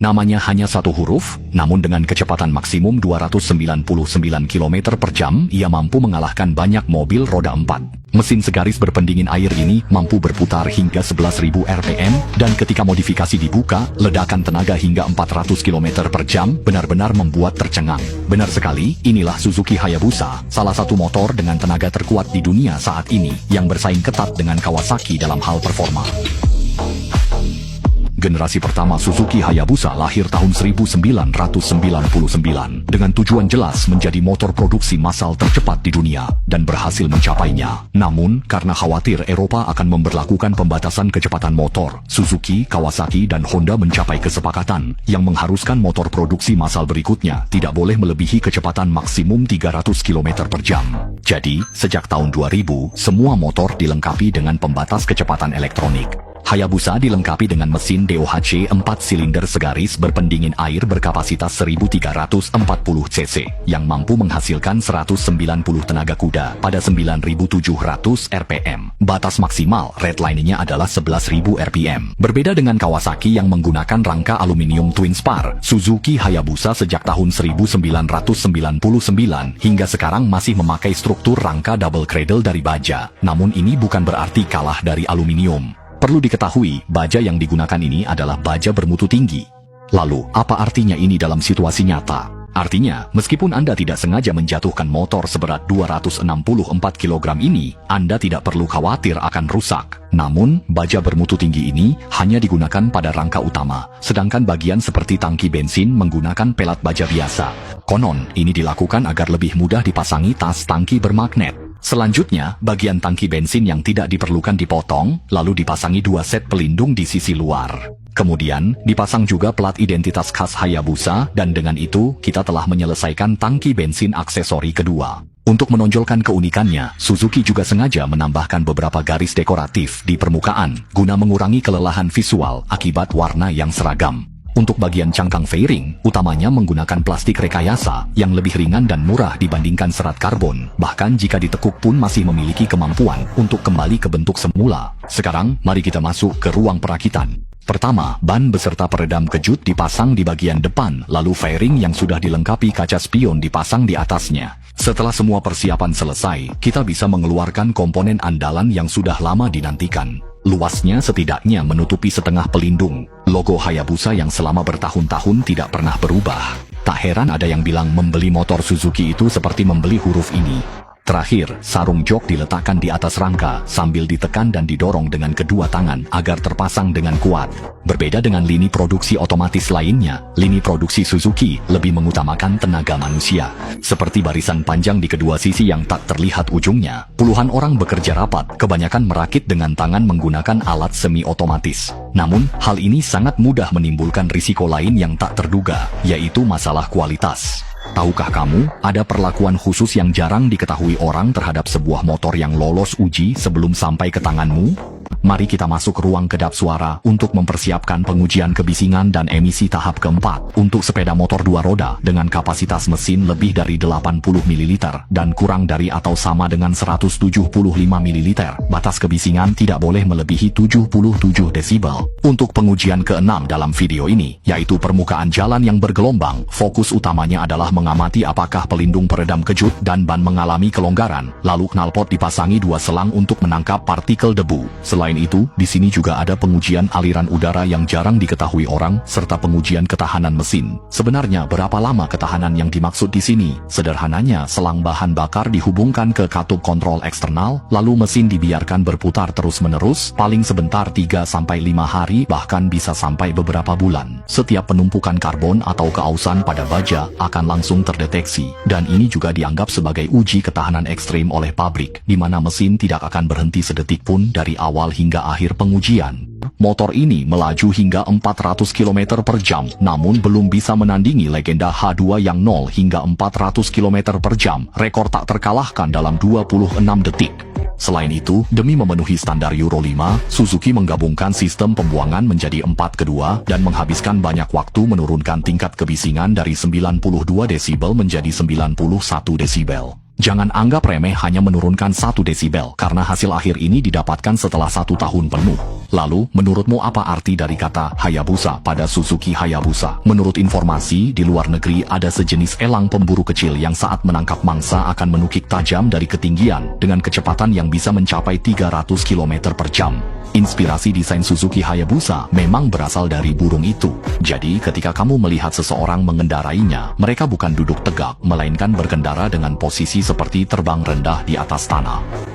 Namanya hanya satu huruf, namun dengan kecepatan maksimum 299 km per jam, ia mampu mengalahkan banyak mobil roda 4. Mesin segaris berpendingin air ini mampu berputar hingga 11.000 rpm, dan ketika modifikasi dibuka, ledakan tenaga hingga 400 km per jam benar-benar membuat tercengang. Benar sekali, inilah Suzuki Hayabusa, salah satu motor dengan tenaga terkuat di dunia saat ini, yang bersaing ketat dengan Kawasaki dalam hal performa. Generasi pertama Suzuki Hayabusa lahir tahun 1999 dengan tujuan jelas menjadi motor produksi massal tercepat di dunia dan berhasil mencapainya. Namun, karena khawatir Eropa akan memberlakukan pembatasan kecepatan motor, Suzuki, Kawasaki, dan Honda mencapai kesepakatan yang mengharuskan motor produksi massal berikutnya tidak boleh melebihi kecepatan maksimum 300 km per jam. Jadi, sejak tahun 2000, semua motor dilengkapi dengan pembatas kecepatan elektronik. Hayabusa dilengkapi dengan mesin DOHC 4 silinder segaris berpendingin air berkapasitas 1340 cc yang mampu menghasilkan 190 tenaga kuda pada 9700 rpm. Batas maksimal redline-nya adalah 11.000 rpm. Berbeda dengan Kawasaki yang menggunakan rangka aluminium twin spar, Suzuki Hayabusa sejak tahun 1999 hingga sekarang masih memakai struktur rangka double cradle dari baja. Namun ini bukan berarti kalah dari aluminium. Perlu diketahui, baja yang digunakan ini adalah baja bermutu tinggi. Lalu, apa artinya ini dalam situasi nyata? Artinya, meskipun Anda tidak sengaja menjatuhkan motor seberat 264 kg ini, Anda tidak perlu khawatir akan rusak. Namun, baja bermutu tinggi ini hanya digunakan pada rangka utama, sedangkan bagian seperti tangki bensin menggunakan pelat baja biasa. Konon, ini dilakukan agar lebih mudah dipasangi tas tangki bermagnet. Selanjutnya, bagian tangki bensin yang tidak diperlukan dipotong, lalu dipasangi 2 set pelindung di sisi luar. Kemudian, dipasang juga plat identitas khas Hayabusa, dan dengan itu, kita telah menyelesaikan tangki bensin aksesori kedua. Untuk menonjolkan keunikannya, Suzuki juga sengaja menambahkan beberapa garis dekoratif di permukaan, guna mengurangi kelelahan visual akibat warna yang seragam. Untuk bagian cangkang fairing, utamanya menggunakan plastik rekayasa yang lebih ringan dan murah dibandingkan serat karbon. Bahkan jika ditekuk pun masih memiliki kemampuan untuk kembali ke bentuk semula. Sekarang, mari kita masuk ke ruang perakitan. Pertama, ban beserta peredam kejut dipasang di bagian depan, lalu fairing yang sudah dilengkapi kaca spion dipasang di atasnya. Setelah semua persiapan selesai, kita bisa mengeluarkan komponen andalan yang sudah lama dinantikan. Luasnya setidaknya menutupi setengah pelindung. Logo Hayabusa yang selama bertahun-tahun tidak pernah berubah. Tak heran ada yang bilang membeli motor Suzuki itu seperti membeli huruf ini. Terakhir, sarung jok diletakkan di atas rangka sambil ditekan dan didorong dengan kedua tangan agar terpasang dengan kuat. Berbeda dengan lini produksi otomatis lainnya, lini produksi Suzuki lebih mengutamakan tenaga manusia. Seperti barisan panjang di kedua sisi yang tak terlihat ujungnya, puluhan orang bekerja rapat, kebanyakan merakit dengan tangan menggunakan alat semi-otomatis. Namun, hal ini sangat mudah menimbulkan risiko lain yang tak terduga, yaitu masalah kualitas. Tahukah kamu, ada perlakuan khusus yang jarang diketahui orang terhadap sebuah motor yang lolos uji sebelum sampai ke tanganmu? Mari kita masuk ruang kedap suara untuk mempersiapkan pengujian kebisingan dan emisi tahap keempat untuk sepeda motor 2 roda dengan kapasitas mesin lebih dari 80 ml dan kurang dari atau sama dengan 175 ml. Batas kebisingan tidak boleh melebihi 77 desibel. Untuk pengujian ke-6 dalam video ini, yaitu permukaan jalan yang bergelombang, fokus utamanya adalah mengamati apakah pelindung peredam kejut dan ban mengalami kelonggaran, lalu knalpot dipasangi 2 selang untuk menangkap partikel debu. Selain itu, di sini juga ada pengujian aliran udara yang jarang diketahui orang, serta pengujian ketahanan mesin. Sebenarnya berapa lama ketahanan yang dimaksud di sini? Sederhananya, selang bahan bakar dihubungkan ke katup kontrol eksternal, lalu mesin dibiarkan berputar terus-menerus, paling sebentar 3-5 hari, bahkan bisa sampai beberapa bulan. Setiap penumpukan karbon atau keausan pada baja akan langsung terdeteksi, dan ini juga dianggap sebagai uji ketahanan ekstrim oleh pabrik, di mana mesin tidak akan berhenti sedetik pun dari awal hingga akhir pengujian. Motor ini melaju hingga 400 km per jam, namun belum bisa menandingi legenda H2 yang 0 hingga 400 km per jam, rekor tak terkalahkan dalam 26 detik. Selain itu, demi memenuhi standar Euro 5, Suzuki menggabungkan sistem pembuangan menjadi 4 kedua dan menghabiskan banyak waktu menurunkan tingkat kebisingan dari 92 desibel menjadi 91 desibel. Jangan anggap remeh hanya menurunkan 1 desibel, karena hasil akhir ini didapatkan setelah 1 tahun penuh. Lalu, menurutmu apa arti dari kata Hayabusa pada Suzuki Hayabusa? Menurut informasi, di luar negeri ada sejenis elang pemburu kecil yang saat menangkap mangsa akan menukik tajam dari ketinggian dengan kecepatan yang bisa mencapai 300 km per jam. Inspirasi desain Suzuki Hayabusa memang berasal dari burung itu. Jadi, ketika kamu melihat seseorang mengendarainya, mereka bukan duduk tegak, melainkan berkendara dengan posisi seperti terbang rendah di atas tanah.